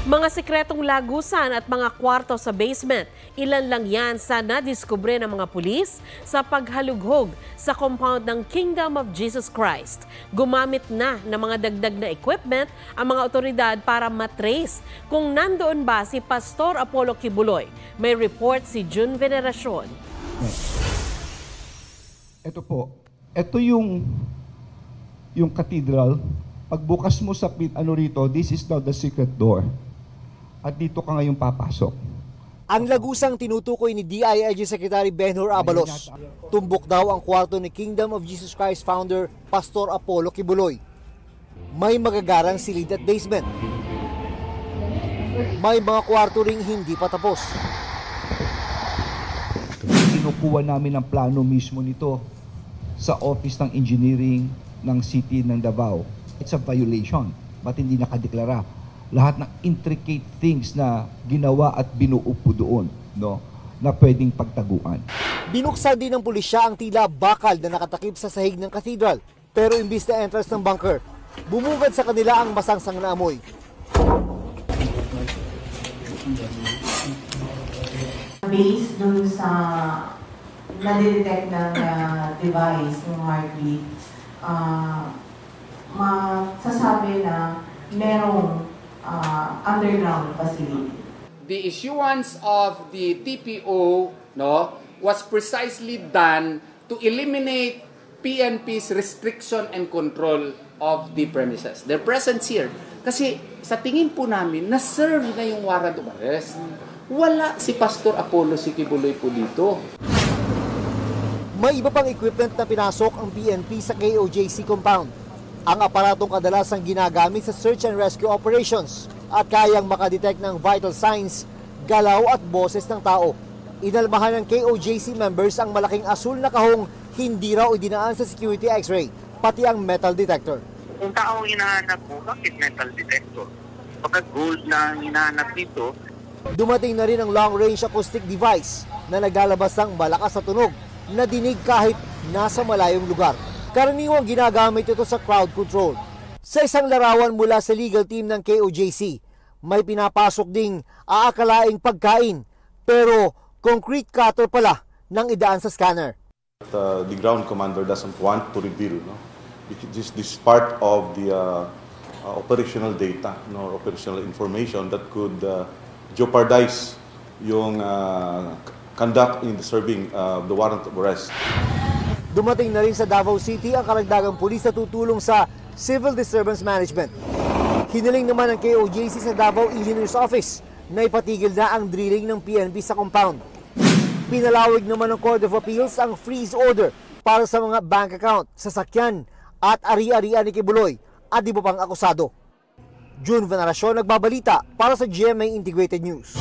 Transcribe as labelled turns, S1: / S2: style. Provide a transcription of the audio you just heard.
S1: Mga sikretong lagusan at mga kwarto sa basement, ilan lang yan sa nadiskubre ng mga pulis sa paghalughog sa compound ng Kingdom of Jesus Christ. Gumamit na ng mga dagdag na equipment ang mga otoridad para matrace kung nandoon ba si Pastor Apollo Kibuloy. May report si June Veneracion.
S2: Ito po, ito yung cathedral. Pagbukas mo sa rito, this is now the secret door. At dito ka ngayon papasok.
S3: Ang lagusang tinutukoy ni DILG Secretary Benhur Abalos. Tumbok daw ang kwarto ni Kingdom of Jesus Christ founder Pastor Apollo Kibuloy. May magagarang silid at basement. May mga kwarto ring hindi pa tapos.
S2: Kinukuha namin ang plano mismo nito sa Office ng Engineering ng City ng Davao. It's a violation, ba't hindi nakadeklara? Lahat ng intricate things na ginawa at binuo po doon, no, na pwedeng pagtaguan.
S3: Binuksan din ng pulisya ang tila bakal na nakatakip sa sahig ng cathedral. Pero imbis na entrance ng bunker, bumugad sa kanila ang masangsang na amoy.
S4: Based dun sa nadidetect ng device ng heartbeat, masasabi na merong underground facility.
S5: The issuance of the TPO was precisely done to eliminate PNP's restriction and control of the premises. Their presence here. Kasi sa tingin po namin, na-serve na yung warrant of arrest. Wala si Pastor Apollo Kibuloy po dito.
S3: May iba pang equipment na pinasok ang PNP sa KOJC compound. Ang aparatong kadalasang ginagamit sa search and rescue operations at kayang makadetect ng vital signs, galaw at boses ng tao. Inalmahan ng KOJC members ang malaking asul na kahong hindi raw idinaan sa security x-ray, pati ang metal detector.
S6: Kung tao hinahanap mo, bakit metal detector? Pagka gold na hinahanap dito.
S3: Dumating na rin ang long-range acoustic device na naglalabas ng malakas na tunog na dinig kahit nasa malayong lugar. Karaniwang ginagamit ito sa crowd control. Sa isang larawan mula sa legal team ng KOJC, may pinapasok ding aakalaing pagkain pero concrete cutter pala nang idaan sa scanner.
S7: The ground commander doesn't want to reveal. No? This is part of the operational data, operational information that could jeopardize yung conduct in the serving the warrant of arrest.
S3: Dumating na rin sa Davao City ang karagdagang pulis na tutulong sa Civil Disturbance Management. Hiniling naman ng KOJC sa Davao Engineers Office na ipatigil na ang drilling ng PNP sa compound. Pinalawig naman ng Court of Appeals ang freeze order para sa mga bank account, sasakyan at ari-arian ni Kibuloy at iba pang akusado. June Veneracion nagbabalita para sa GMA Integrated News.